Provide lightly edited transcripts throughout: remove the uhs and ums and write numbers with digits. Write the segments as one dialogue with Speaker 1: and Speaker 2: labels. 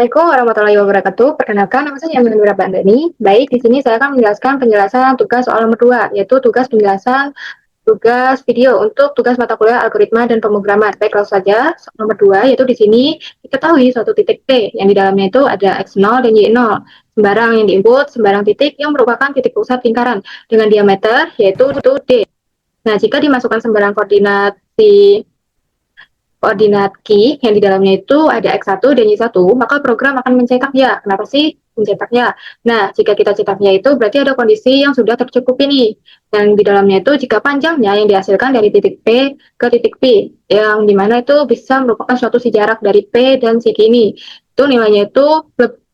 Speaker 1: Assalamualaikum warahmatullahi wabarakatuh. Perkenalkan, nama saya Aminur Bandani. Baik, di sini saya akan menjelaskan penjelasan tugas soal nomor 2, yaitu tugas penjelasan tugas video untuk tugas mata kuliah algoritma dan pemrograman. Baik, langsung saja. Soal nomor 2, yaitu di sini diketahui suatu titik P, yang di dalamnya itu ada X0 dan Y0. Sembarang yang diinput, sembarang titik yang merupakan titik pusat lingkaran dengan diameter, yaitu D. Nah, jika dimasukkan sembarang koordinat di koordinat key yang di dalamnya itu ada X1 dan Y1, maka program akan mencetaknya. Kenapa sih mencetaknya? Nah, jika kita cetaknya itu berarti ada kondisi yang sudah tercukupi nih. Yang di dalamnya itu jika panjangnya yang dihasilkan dari titik P ke titik P, yang dimana itu bisa merupakan suatu si jarak dari P dan si Q ini. Itu nilainya itu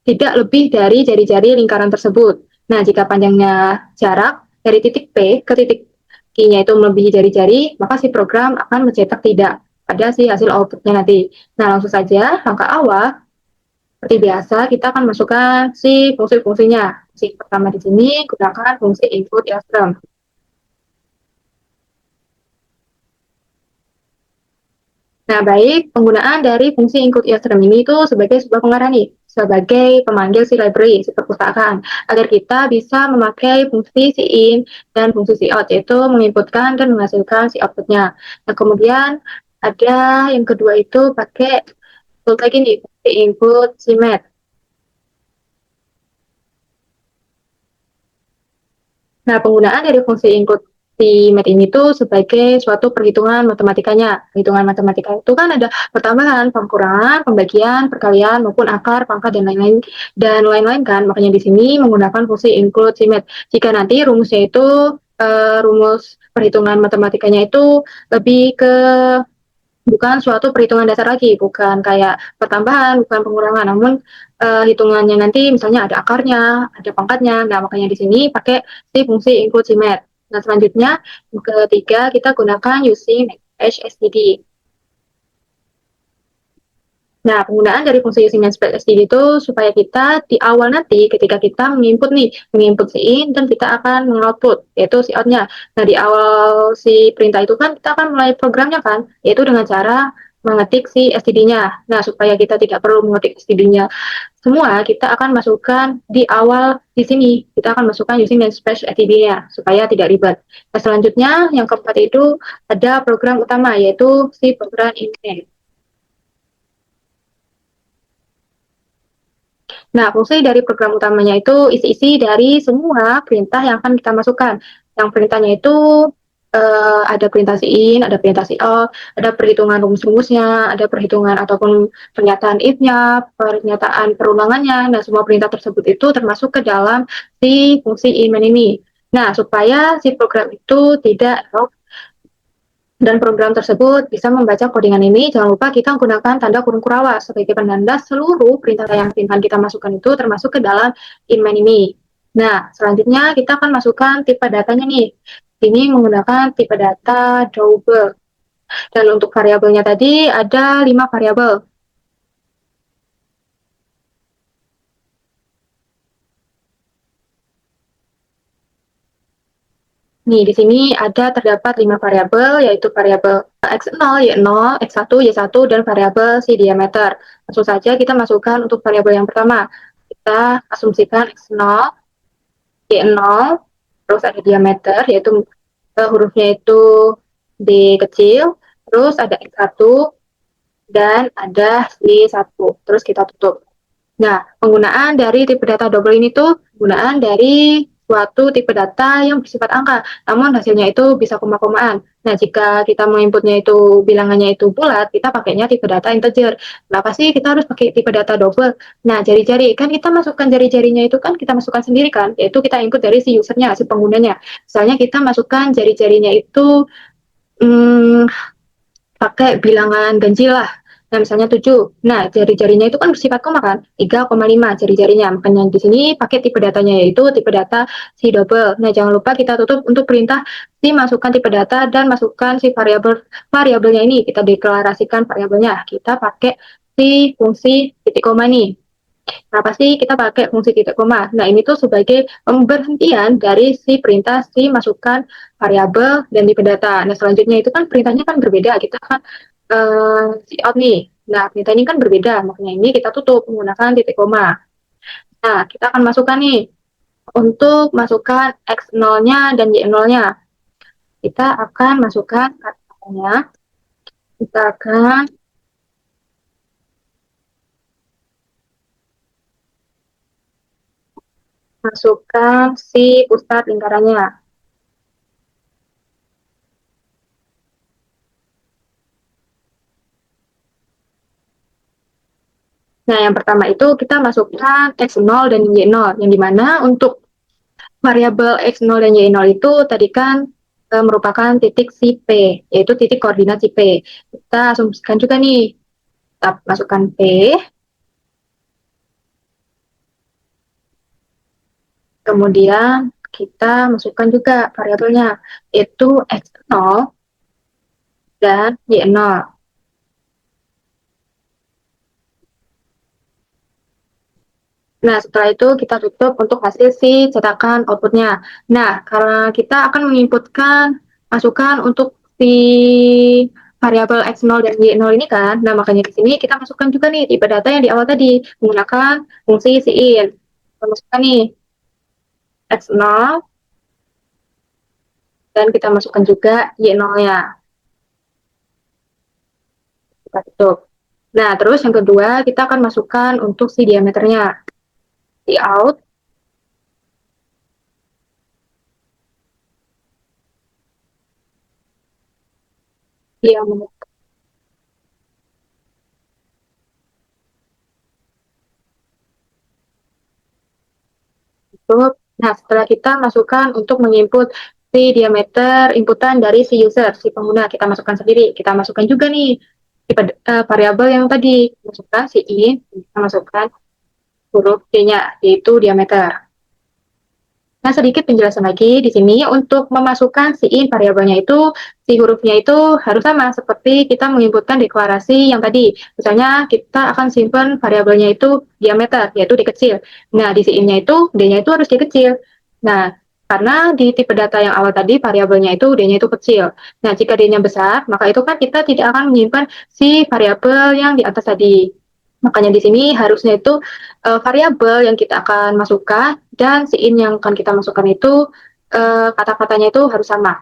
Speaker 1: tidak lebih dari jari-jari lingkaran tersebut. Nah, jika panjangnya jarak dari titik P ke titik Q-nya itu melebihi jari-jari, maka si program akan mencetak tidak ada sih hasil outputnya nanti. Nah, langsung saja langkah awal seperti biasa kita akan masukkan si fungsi-fungsinya. Fungsi pertama di sini gunakan fungsi input ilstrum. Nah, baik, penggunaan dari fungsi input ilstrum ini itu sebagai sebuah pengarah nih, sebagai pemanggil si library, si perpustakaan, agar kita bisa memakai fungsi si in dan fungsi si out, yaitu menginputkan dan menghasilkan si outputnya. Nah, kemudian ada yang kedua itu pakai tool lagi nih, fungsi input si math. Nah, penggunaan dari fungsi input di math ini tuh sebagai suatu perhitungan matematikanya. Perhitungan matematika itu kan ada pertambahan, pengurangan, pembagian, perkalian, maupun akar, pangkat, dan lain-lain kan. Makanya di sini menggunakan fungsi include math. Jika nanti rumusnya itu rumus perhitungan matematikanya itu lebih ke bukan suatu perhitungan dasar lagi, bukan kayak pertambahan, bukan pengurangan, namun hitungannya nanti misalnya ada akarnya, ada pangkatnya. Nah, makanya di sini pakai si fungsi include math. Nah, selanjutnya yang ketiga kita gunakan using HSTD. Nah, penggunaan dari fungsi using STD itu supaya kita di awal nanti ketika kita menginput si in dan kita akan mengoutput, yaitu si outnya. Nah, di awal si perintah itu kan kita akan mulai programnya kan, yaitu dengan cara mengetik si STD-nya. Nah, supaya kita tidak perlu mengetik STD-nya semua, kita akan masukkan di awal di sini. Kita akan masukkan using dan space STD-nya supaya tidak ribet. Nah, selanjutnya yang keempat itu ada program utama, yaitu si program intent. Nah, fungsi dari program utamanya itu isi-isi dari semua perintah yang akan kita masukkan. Yang perintahnya itu ada perintah si in, ada perintah si out, ada perhitungan rumus-rumusnya, ada perhitungan ataupun pernyataan if-nya, pernyataan perulangannya. Nah, semua perintah tersebut itu termasuk ke dalam si fungsi in main ini. Nah, supaya si program itu tidak dan program tersebut bisa membaca codingan ini, jangan lupa kita menggunakan tanda kurung kurawas sebagai penanda seluruh perintah yang akan kita masukkan itu termasuk ke dalam inline ini. Nah, selanjutnya kita akan masukkan tipe datanya nih. Ini menggunakan tipe data double. Dan untuk variabelnya tadi ada 5 variabel. Nih, di sini ada terdapat 5 variabel, yaitu variabel X0, Y0, X1, Y1, dan variabel si diameter. Langsung saja kita masukkan untuk variabel yang pertama. Kita asumsikan X0, Y0, terus ada diameter, yaitu hurufnya itu D kecil, terus ada X1, dan ada Y1. Terus kita tutup. Nah, penggunaan dari tipe data double ini tuh penggunaan dari suatu tipe data yang bersifat angka, namun hasilnya itu bisa koma-komaan. Nah, jika kita menginputnya itu bilangannya itu bulat, kita pakainya tipe data integer. Kenapa sih kita harus pakai tipe data double? Nah, jari-jari, kan kita masukkan jari-jarinya itu kan kita masukkan sendiri kan, yaitu kita input dari si usernya, si penggunanya. Misalnya kita masukkan jari-jarinya itu hmm, pakai bilangan ganjil lah. Nah, misalnya 7. Nah, jari-jarinya itu kan bersifat koma kan? 3,5 jari-jarinya. Makanya di sini pakai tipe datanya yaitu tipe data si double. Nah, jangan lupa kita tutup untuk perintah si masukkan tipe data dan masukkan si variabelnya ini. Kita deklarasikan variabelnya. Kita pakai si fungsi titik koma ini. Nah, pasti kita pakai fungsi titik koma. Nah, ini tuh sebagai pemberhentian dari si perintah si masukkan variabel dan tipe data. Nah, selanjutnya itu kan perintahnya kan berbeda. Kita kan si out nih. Nah, ternyata ini kan berbeda, makanya ini kita tutup menggunakan titik koma. Nah, kita akan masukkan nih, untuk masukkan X0-nya dan Y0-nya. Kita akan masukkan kata-katanya, kita akan masukkan si pusat lingkarannya. Nah, yang pertama itu kita masukkan X0 dan Y0, yang dimana untuk variabel X0 dan Y0 itu tadi kan merupakan titik si P, yaitu titik koordinat si P. Kita asumsikan juga nih, kita masukkan P, kemudian kita masukkan juga variabelnya, yaitu X0 dan Y0. Nah, setelah itu kita tutup untuk hasil si cetakan outputnya. Nah, karena kita akan menginputkan masukan untuk si variabel X0 dan Y0 ini kan, nah makanya di sini kita masukkan juga nih tipe data yang di awal tadi menggunakan fungsi cin. Kita masukkan nih X0 dan kita masukkan juga Y0-nya. Kita tutup. Nah, terus yang kedua kita akan masukkan untuk si diameternya. Di out diameter itu. Nah, setelah kita masukkan untuk menginput si diameter inputan dari si user, si pengguna, kita masukkan sendiri. Kita masukkan juga nih variabel yang tadi, masukkan si in, kita masukkan huruf D-nya, yaitu diameter. Nah, sedikit penjelasan lagi di sini untuk memasukkan si in variabelnya itu, si hurufnya itu harus sama seperti kita menginputkan deklarasi yang tadi. Misalnya kita akan simpan variabelnya itu diameter, yaitu D kecil. Nah, di si in-nya itu D-nya itu harus D kecil. Nah, karena di tipe data yang awal tadi variabelnya itu D-nya itu kecil. Nah, jika D-nya besar, maka itu kan kita tidak akan menyimpan si variabel yang di atas tadi. Makanya di sini harusnya itu variabel yang kita akan masukkan dan si in yang akan kita masukkan itu kata-katanya itu harus sama.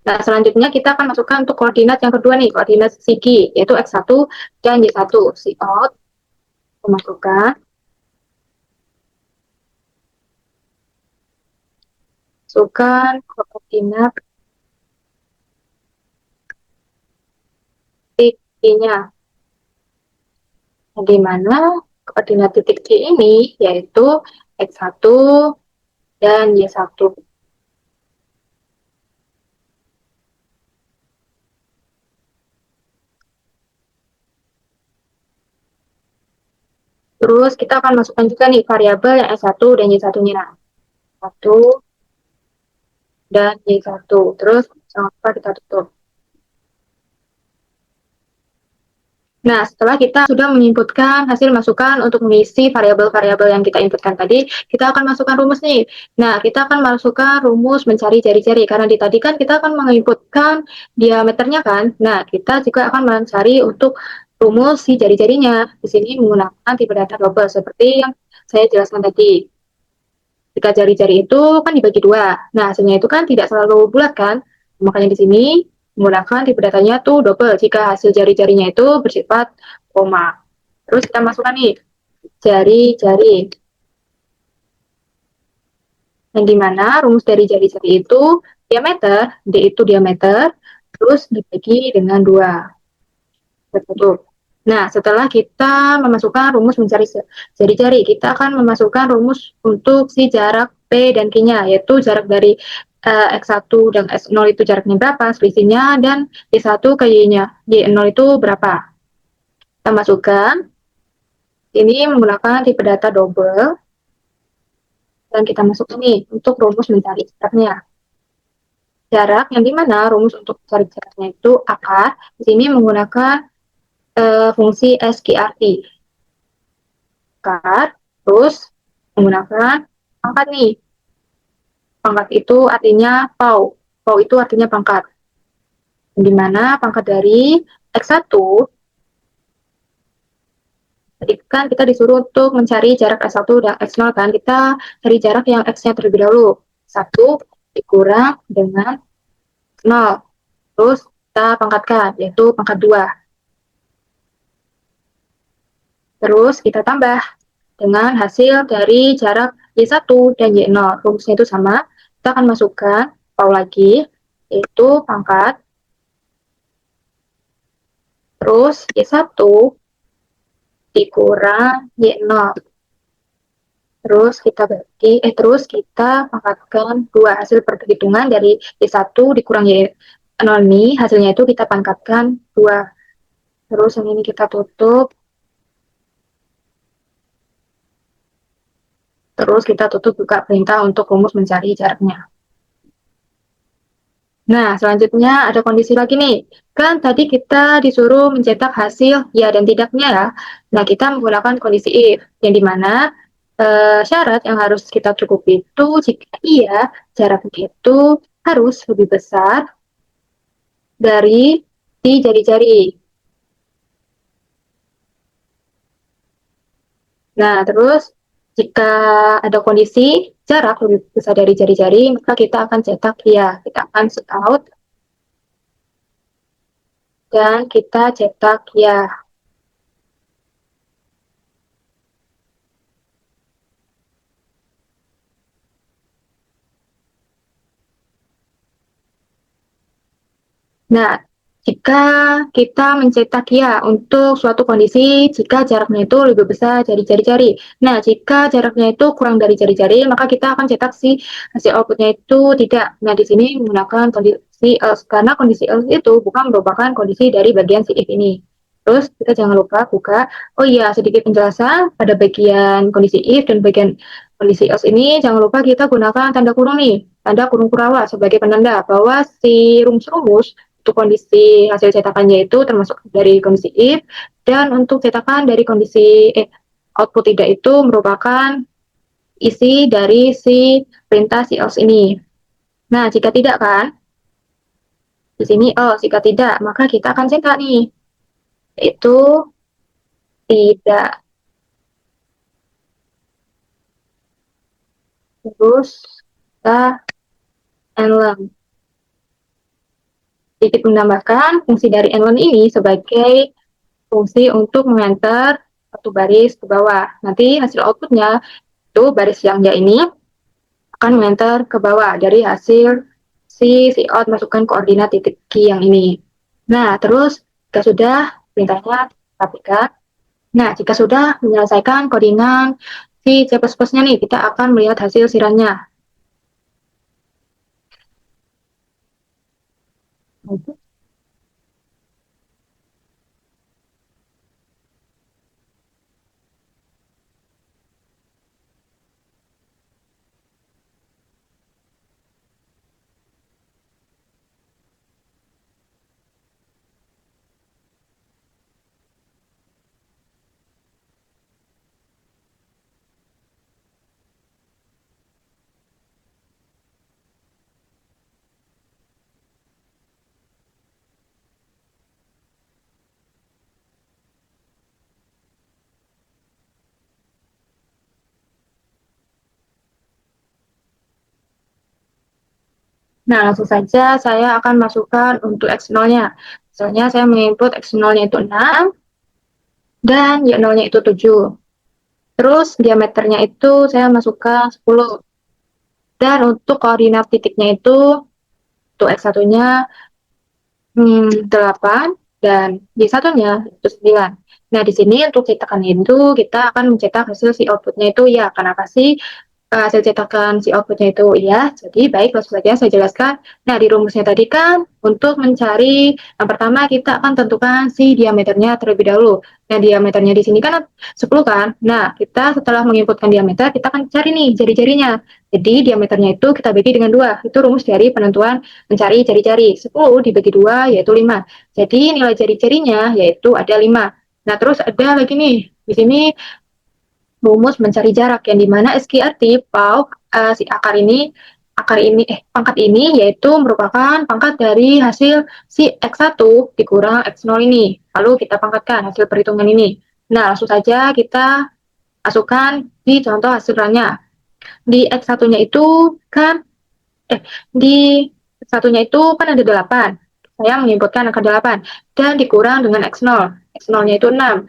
Speaker 1: Nah, selanjutnya kita akan masukkan untuk koordinat yang kedua nih, koordinat sigi, yaitu X1 dan Y1. Si out, masukkan, masukkan koordinat titik I-nya. Di mana koordinat titik I ini yaitu X1 dan Y1. Terus kita akan masukkan juga nih variabel yang S1 dan Y1-nya. 1 dan Y1. Terus jangan lupa kita tutup. Nah, setelah kita sudah menginputkan hasil masukan untuk mengisi variabel-variabel yang kita inputkan tadi, kita akan masukkan rumus nih. Nah, kita akan masukkan rumus mencari jari-jari, karena di tadi kan kita akan menginputkan diameternya kan. Nah, kita juga akan mencari untuk rumus si jari-jarinya. Di sini menggunakan tipe data double, seperti yang saya jelaskan tadi. Jika jari-jari itu kan dibagi dua. Nah, hasilnya itu kan tidak selalu bulat kan. Makanya di sini menggunakan tipe datanya tuh double jika hasil jari-jarinya itu bersifat koma. Terus kita masukkan nih jari-jari. Yang dimana rumus dari jari-jari itu diameter, D itu diameter, terus dibagi dengan 2. Betul. Nah, setelah kita memasukkan rumus mencari jari-jari, kita akan memasukkan rumus untuk si jarak P dan Q-nya, yaitu jarak dari X1 dan X0 itu jaraknya berapa, selisihnya, dan Y1 ke Y-nya, Y0 itu berapa. Kita masukkan, ini menggunakan tipe data double, dan kita masukkan nih untuk rumus mencari jaraknya. Jarak yang dimana rumus untuk mencari jaraknya itu akar, di sini menggunakan fungsi SQRT. Akar, terus menggunakan pangkat nih. Pangkat itu artinya PAU. PAU itu artinya pangkat. Di mana pangkat dari X1 Tadi kan kita disuruh untuk mencari jarak X1 dan X0 kan. Kita cari jarak yang X-nya terlebih dahulu. 1 dikurang dengan 0. Terus kita pangkatkan, yaitu pangkat 2. Terus kita tambah dengan hasil dari jarak Y1 dan Y0. Rumusnya itu sama. Kita akan masukkan pau lagi, yaitu pangkat. Terus Y1 dikurang Y0. Terus kita pangkatkan 2. Hasil perhitungan dari Y1 dikurang Y0 ini, hasilnya itu kita pangkatkan 2. Terus yang ini kita tutup. Terus kita tutup juga perintah untuk rumus mencari jaraknya. Nah, selanjutnya ada kondisi lagi nih. Kan tadi kita disuruh mencetak hasil ya dan tidaknya ya. Nah, kita menggunakan kondisi if, yang dimana syarat yang harus kita cukupi itu jika iya jaraknya itu harus lebih besar dari si jari-jari. Nah, terus jika ada kondisi jarak lebih besar dari jari-jari, maka kita akan cetak ya. Kita akan shoot out dan kita cetak ya. Nah, jika kita mencetak ya untuk suatu kondisi jika jaraknya itu lebih besar dari jari-jari. Nah, jika jaraknya itu kurang dari jari-jari, maka kita akan cetak si hasil outputnya itu tidak. Nah, di sini menggunakan kondisi else, karena kondisi else itu bukan merupakan kondisi dari bagian si if ini. Terus kita jangan lupa buka, oh iya sedikit penjelasan pada bagian kondisi if dan bagian kondisi else ini, jangan lupa kita gunakan tanda kurung nih, tanda kurung kurawal sebagai penanda bahwa si rumus-rumus untuk kondisi hasil cetakannya itu termasuk dari kondisi if, dan untuk cetakan dari kondisi output tidak itu merupakan isi dari si perintah si else ini. Nah, jika tidak kan, di sini jika tidak, maka kita akan cetak nih, yaitu tidak. Terus kita enlem. Sedikit menambahkan, fungsi dari enlem ini sebagai fungsi untuk mengenter satu baris ke bawah. Nanti hasil outputnya itu baris yang ya ini akan mengenter ke bawah dari hasil si out masukkan koordinat titik key yang ini. Nah, terus jika sudah perintahnya rapikan. Nah, jika sudah menyelesaikan koordinat si C++ nya nih, kita akan melihat hasil sirannya. Nah, langsung saja saya akan masukkan untuk X0-nya. Misalnya saya menginput X0-nya itu 6 dan Y0-nya itu 7. Terus diameternya itu saya masukkan 10. Dan untuk koordinat titiknya itu untuk X1-nya 8 dan Y1-nya itu 9. Nah, di sini untuk cetakan itu kita akan mencetak hasil si outputnya itu ya. Kenapa sih hasil cetakan si outputnya itu ya? Jadi baik, langsung saja saya jelaskan. Nah, di rumusnya tadi kan untuk mencari yang pertama kita akan tentukan si diameternya terlebih dahulu. Nah, diameternya di sini kan 10 kan. Nah, kita setelah menginputkan diameter, kita akan cari nih jari-jarinya. Jadi diameternya itu kita bagi dengan 2. Itu rumus dari penentuan mencari jari-jari. 10 dibagi 2 yaitu 5. Jadi nilai jari-jarinya yaitu ada 5. Nah, terus ada lagi nih. Di sini rumus mencari jarak yang dimana SQRT pau si pangkat ini yaitu merupakan pangkat dari hasil si X1 dikurang X0 ini. Lalu kita pangkatkan hasil perhitungan ini. Nah, langsung saja kita masukkan di contoh hasilnya. Di X1-nya itu kan, di satunya itu kan ada 8. Saya menginputkan angka 8 dan dikurang dengan X0. X0-nya itu 6.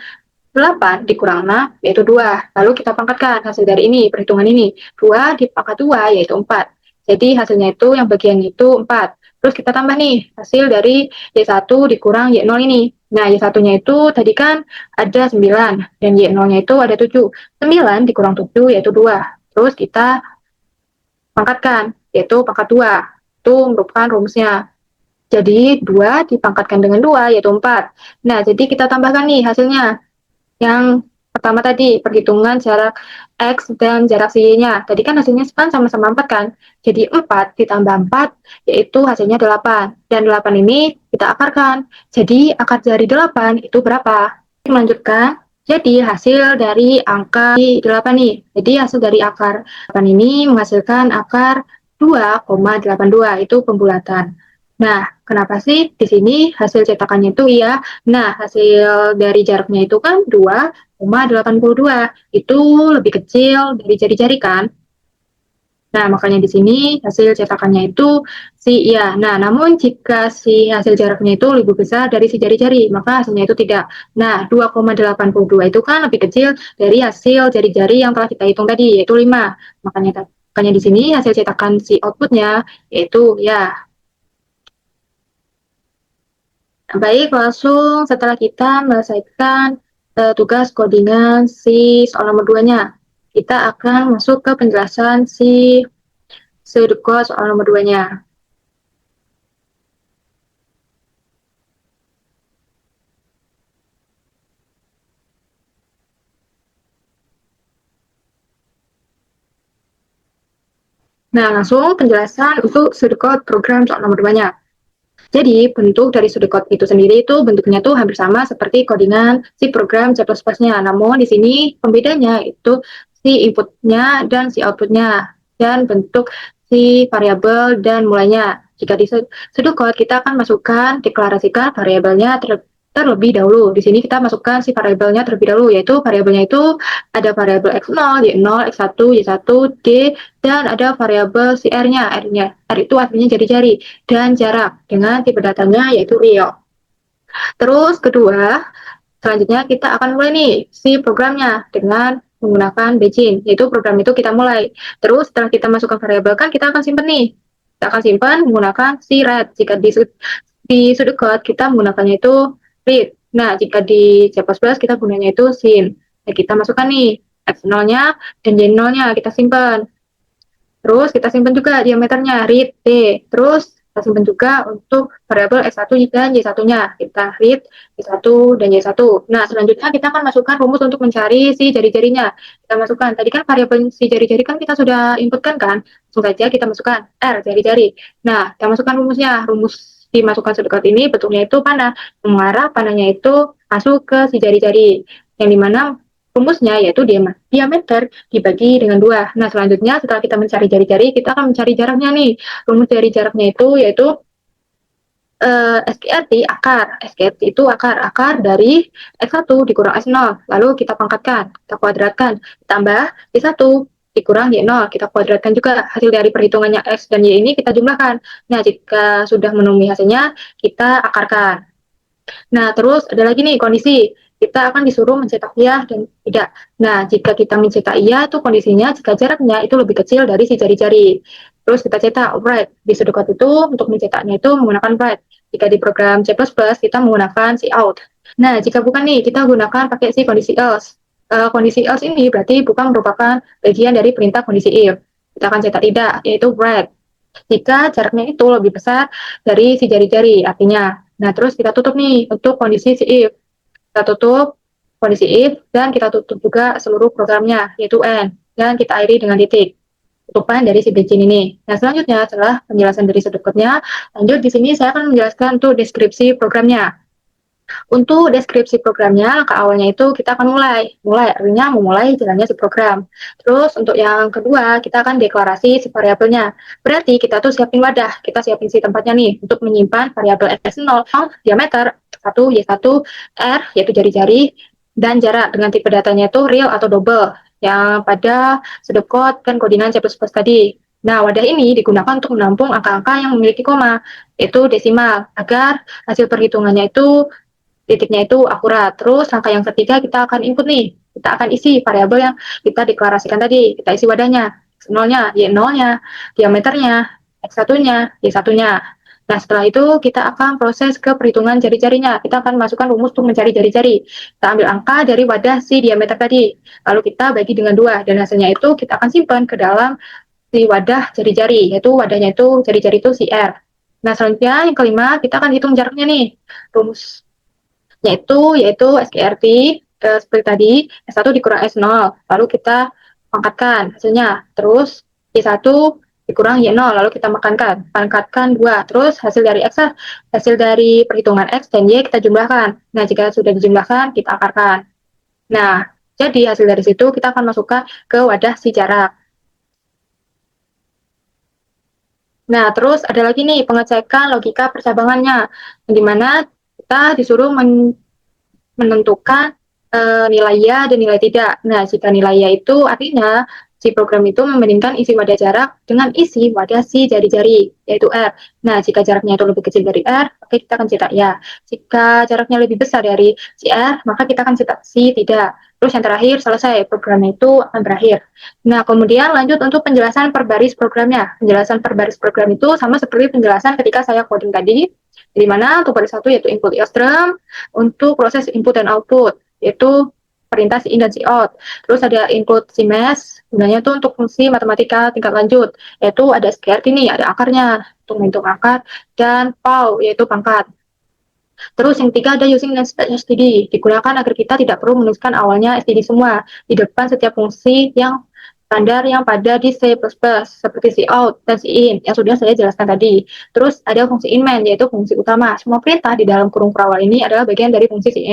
Speaker 1: 8 dikurang 6 yaitu 2. Lalu kita pangkatkan hasil dari ini, perhitungan ini. 2 dipangkat 2 yaitu 4. Jadi hasilnya itu yang bagian itu 4. Terus kita tambah nih hasil dari Y1 dikurang Y0 ini. Nah, Y1-nya itu tadi kan ada 9 dan Y0-nya itu ada 7. 9 dikurang 7 yaitu 2. Terus kita pangkatkan, yaitu pangkat 2. Itu merupakan rumusnya. Jadi 2 dipangkatkan dengan 2 yaitu 4. Nah, jadi kita tambahkan nih hasilnya. Yang pertama tadi, perhitungan jarak X dan jarak Y-nya. Tadi kan hasilnya kan sama-sama 4 kan? Jadi 4 ditambah 4, yaitu hasilnya 8. Dan 8 ini kita akarkan. Jadi akar dari 8 itu berapa? Melanjutkan, jadi hasil dari angka 8 nih. Jadi hasil dari akar 8 ini menghasilkan akar 2,82, itu pembulatan. Nah, kenapa sih di sini hasil cetakannya itu iya? Nah, hasil dari jaraknya itu kan 2,82. Itu lebih kecil dari jari-jari kan? Nah, makanya di sini hasil cetakannya itu si iya. Nah, namun jika si hasil jaraknya itu lebih besar dari si jari-jari, maka hasilnya itu tidak. Nah, 2,82 itu kan lebih kecil dari hasil jari-jari yang telah kita hitung tadi, yaitu 5. Makanya di sini hasil cetakan si outputnya yaitu ya. Baik, langsung setelah kita menyelesaikan tugas codingan si soal nomor 2-nya, kita akan masuk ke penjelasan si pseudocode soal nomor 2-nya. Nah, langsung penjelasan untuk pseudocode program soal nomor 2-nya. Jadi, bentuk dari pseudocode itu sendiri itu bentuknya tuh hampir sama seperti codingan si program C++-nya. Namun, di sini pembedanya itu si inputnya dan si outputnya, dan bentuk si variabel dan mulainya. Jika di pseudocode, kita akan masukkan, deklarasikan variabelnya terlebih dahulu. Di sini kita masukkan si variabelnya terlebih dahulu, yaitu variabelnya itu ada variabel X0, Y0, X1, Y1, D, dan ada variabel si R-nya. R itu artinya jari-jari, dan jarak dengan tipe datanya yaitu real. Terus kedua, selanjutnya kita akan mulai nih si programnya dengan menggunakan Begin, yaitu program itu kita mulai. Terus setelah kita masukkan variabel kan kita akan simpan nih. Kita akan simpan menggunakan si read. Jika di pseudocode kita menggunakannya itu read. Nah, jika di C++ kita gunanya itu sin. Nah, kita masukkan nih X0-nya dan Y0-nya kita simpan. Terus kita simpan juga diameternya, read D. Terus kita simpan juga untuk variabel X1 dan Y1-nya. Kita read Y1 dan Y1. Nah, selanjutnya kita akan masukkan rumus untuk mencari si jari-jarinya. Kita masukkan, tadi kan variabel si jari-jari kan kita sudah inputkan kan? Langsung saja kita masukkan R, jari-jari. Nah, kita masukkan rumusnya. Rumus dimasukkan sedekat ini bentuknya itu panah. Mengarah panahnya itu masuk ke si jari-jari. Yang dimana rumusnya yaitu diameter dibagi dengan 2. Nah, selanjutnya setelah kita mencari jari-jari, kita akan mencari jaraknya nih. Rumus dari jaraknya itu yaitu SQRT akar. SQRT itu akar dari X1 dikurang X0. Lalu kita pangkatkan, kita kuadratkan. Tambah Y1 dikurang Y0. Kita kuadratkan juga. Hasil dari perhitungannya X dan Y ini kita jumlahkan. Nah, jika sudah memenuhi hasilnya, kita akarkan. Nah, terus ada lagi nih kondisi. Kita akan disuruh mencetak iya dan tidak. Nah, jika kita mencetak iya, itu kondisinya jika jaraknya itu lebih kecil dari si jari-jari. Terus kita cetak write. Di pseudocode itu untuk mencetaknya itu menggunakan write. Jika di program C++, kita menggunakan si out. Nah, jika bukan nih, kita gunakan pakai si kondisi else. Kondisi else ini berarti bukan merupakan bagian dari perintah kondisi if. Kita akan cetak tidak, yaitu write. Jika jaraknya itu lebih besar dari si jari-jari, artinya. Nah, terus kita tutup nih untuk kondisi si if. Kita tutup kondisi if, dan kita tutup juga seluruh programnya, yaitu N. Dan kita akhiri dengan titik. Tutupan dari si Begin ini. Nah, selanjutnya setelah penjelasan dari sedekatnya, lanjut di sini saya akan menjelaskan untuk deskripsi programnya. Untuk deskripsi programnya, langkah awalnya itu kita akan mulai artinya memulai jalannya si program. Terus untuk yang kedua, kita akan deklarasi si variabelnya. Berarti kita tuh siapin wadah, kita siapin si tempatnya nih untuk menyimpan variabel X0, diameter 1, Y1, R, yaitu jari-jari, dan jarak dengan tipe datanya itu real atau double yang pada sudut code dan koordinat C++ tadi. Nah, wadah ini digunakan untuk menampung angka-angka yang memiliki koma, yaitu desimal, agar hasil perhitungannya itu titiknya itu akurat. Terus langkah yang ketiga kita akan input nih. Kita akan isi variabel yang kita deklarasikan tadi. Kita isi wadahnya, X0-nya, Y0-nya, diameternya, X1-nya, Y1-nya. Nah, setelah itu kita akan proses ke perhitungan jari-jarinya. Kita akan masukkan rumus untuk mencari jari-jari. Kita ambil angka dari wadah si diameter tadi. Lalu kita bagi dengan 2. Dan hasilnya itu kita akan simpan ke dalam si wadah jari-jari. Yaitu wadahnya itu jari-jari itu si R. Nah, selanjutnya yang kelima kita akan hitung jaraknya nih. Rumus yaitu SKRT seperti tadi S1 dikurang S0, lalu kita pangkatkan hasilnya, terus Y1 dikurang Y0, lalu kita pangkatkan 2, terus hasil dari perhitungan X dan Y kita jumlahkan. Nah, jika sudah dijumlahkan, kita akarkan. Nah, jadi hasil dari situ kita akan masukkan ke wadah si jarak. Nah, terus ada lagi nih pengecekan logika percabangannya, di mana kita disuruh menentukan nilai ya dan nilai tidak. Nah, jika nilai ya itu artinya si program itu membandingkan isi wadah jarak dengan isi wadah si jari-jari, yaitu R. Nah, jika jaraknya itu lebih kecil dari R, maka kita akan cetak ya. Jika jaraknya lebih besar dari si R, maka kita akan cetak si tidak. Terus yang terakhir, selesai. Programnya itu akan berakhir. Nah, kemudian lanjut untuk penjelasan per baris programnya. Penjelasan per baris program itu sama seperti penjelasan ketika saya coding tadi, di mana untuk baris 1 yaitu input IOSTREM, untuk proses input dan output, yaitu perintah si in dan si out. Terus ada include si mesh, gunanya itu untuk fungsi matematika tingkat lanjut, yaitu ada SKRT ini, ada akarnya, untuk menghitung akar, dan PAU, yaitu pangkat. Terus yang ketiga ada using dan std, digunakan agar kita tidak perlu menuliskan awalnya std semua, di depan setiap fungsi yang standar yang pada di C++, seperti si out dan si in, yang sudah saya jelaskan tadi. Terus ada fungsi inman, yaitu fungsi utama. Semua perintah di dalam kurung perawal ini adalah bagian dari fungsi si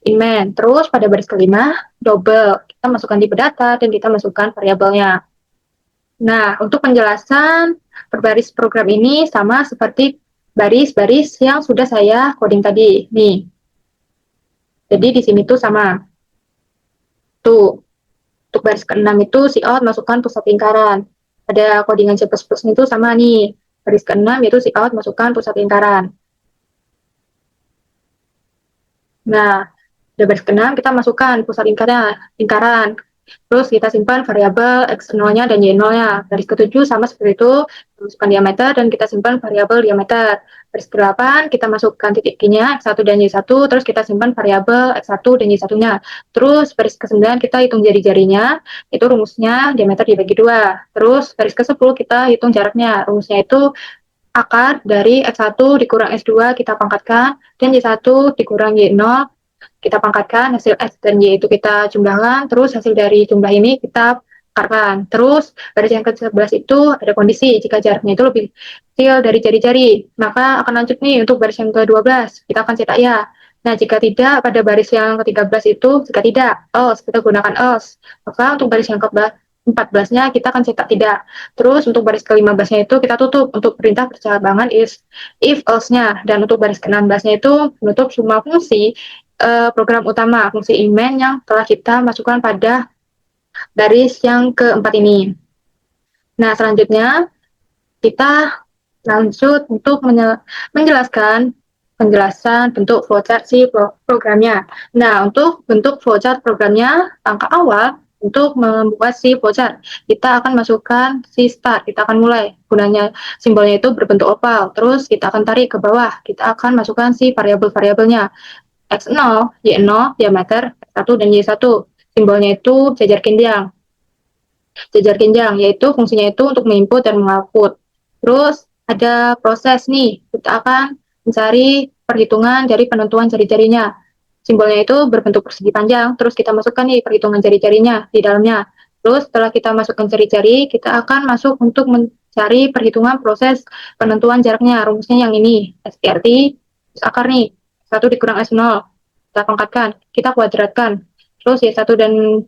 Speaker 1: inman. Terus pada baris kelima, double. Kita masukkan tipe data dan kita masukkan variabelnya. Nah, untuk penjelasan berbaris program ini sama seperti baris-baris yang sudah saya coding tadi. Nih. Jadi di sini tuh sama. Tuh. Untuk baris ke-6 itu si out masukkan pusat lingkaran. Ada codingan C++ itu sama nih. Baris ke-6 yaitu si out masukkan pusat lingkaran. Nah, di baris ke-6 kita masukkan pusat lingkaran. Terus kita simpan variabel X0-nya dan Y0-nya. Baris ke-7 sama seperti itu, masukkan diameter dan kita simpan variabel diameter. Baris ke-8 kita masukkan titik Q-nya, X1 dan Y1, terus kita simpan variabel X1 dan Y1-nya. Terus baris ke-9 kita hitung jari-jarinya, itu rumusnya diameter dibagi 2. Terus baris ke-10 kita hitung jaraknya, rumusnya itu akar dari X1 dikurang S2 kita pangkatkan, dan Y1 dikurang Y0 kita pangkatkan, hasil X dan Y itu kita jumlahkan, terus hasil dari jumlah ini kita akarkan. Terus baris yang ke-11 itu ada kondisi, jika jaraknya itu lebih kecil dari jari-jari, maka akan lanjut nih untuk baris yang ke-12, kita akan cetak ya. Nah, jika tidak, pada baris yang ke-13 itu, jika tidak, else, kita gunakan else. Maka untuk baris yang ke-14-nya kita akan cetak tidak. Terus untuk baris ke-15-nya itu kita tutup untuk perintah percabangan if else-nya. Dan untuk baris ke-16-nya itu menutup semua fungsi program utama, fungsi inman yang telah kita masukkan pada baris yang keempat ini. Nah, selanjutnya kita lanjut untuk menjelaskan penjelasan bentuk flowchart si programnya. Nah, untuk bentuk flowchart programnya, langkah awal untuk membuat si flowchart, kita akan masukkan si start, kita akan mulai. Gunanya simbolnya itu berbentuk oval, terus kita akan tarik ke bawah, kita akan masukkan si variabel-variabelnya. X0, Y0, diameter, X1 dan Y1. Simbolnya itu jajar kinjang. Jajar kinjang, yaitu fungsinya itu untuk menginput dan mengoutput. Terus ada proses nih, kita akan mencari perhitungan dari penentuan jari-jarinya. Simbolnya itu berbentuk persegi panjang, terus kita masukkan nih perhitungan jari-jarinya di dalamnya. Terus setelah kita masukkan jari-jari, kita akan masuk untuk mencari perhitungan proses penentuan jaraknya. Rumusnya yang ini, SKRT, terus akar nih. 1 dikurang S0, kita pangkatkan, kita kuadratkan. Terus Y1 dan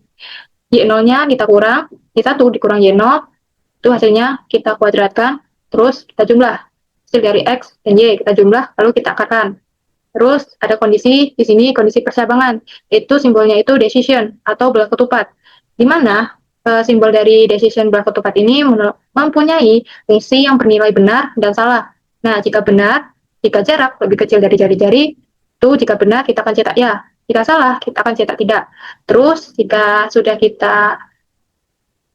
Speaker 1: Y0-nya kita kurang, Y1 dikurang Y0, itu hasilnya kita kuadratkan, terus kita jumlah. Hasil dari X dan Y kita jumlah, lalu kita akarkan. Terus ada kondisi di sini kondisi percabangan. Itu simbolnya itu decision atau belah ketupat. Di mana simbol dari decision belah ketupat ini mempunyai fungsi yang bernilai benar dan salah. Nah, jika benar, jika jarak lebih kecil dari jari-jari, itu jika benar kita akan cetak ya. Jika salah, kita akan cetak tidak. Terus, jika sudah kita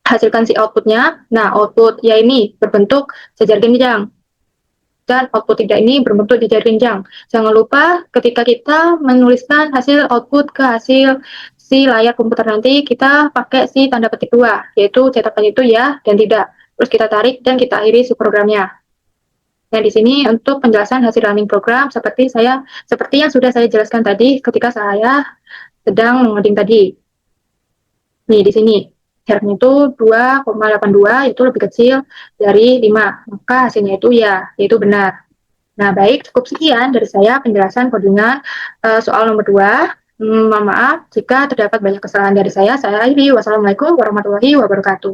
Speaker 1: hasilkan si outputnya, nah output ya ini berbentuk sejar genjang dan output tidak ini berbentuk jajar jenjang. Jangan lupa ketika kita menuliskan hasil output ke hasil si layar komputer nanti, kita pakai si tanda petik dua, yaitu cetakan itu ya dan tidak. Terus kita tarik dan kita akhiri si programnya. Nah, di sini untuk penjelasan hasil running program seperti yang sudah saya jelaskan tadi ketika saya sedang mengoding tadi. Nih, di sini jaraknya itu 2,82, itu lebih kecil dari 5. Maka hasilnya itu ya, yaitu benar. Nah, baik, cukup sekian dari saya penjelasan codingan soal nomor 2. Mohon maaf jika terdapat banyak kesalahan dari saya. Saya akhiri. Wassalamualaikum warahmatullahi wabarakatuh.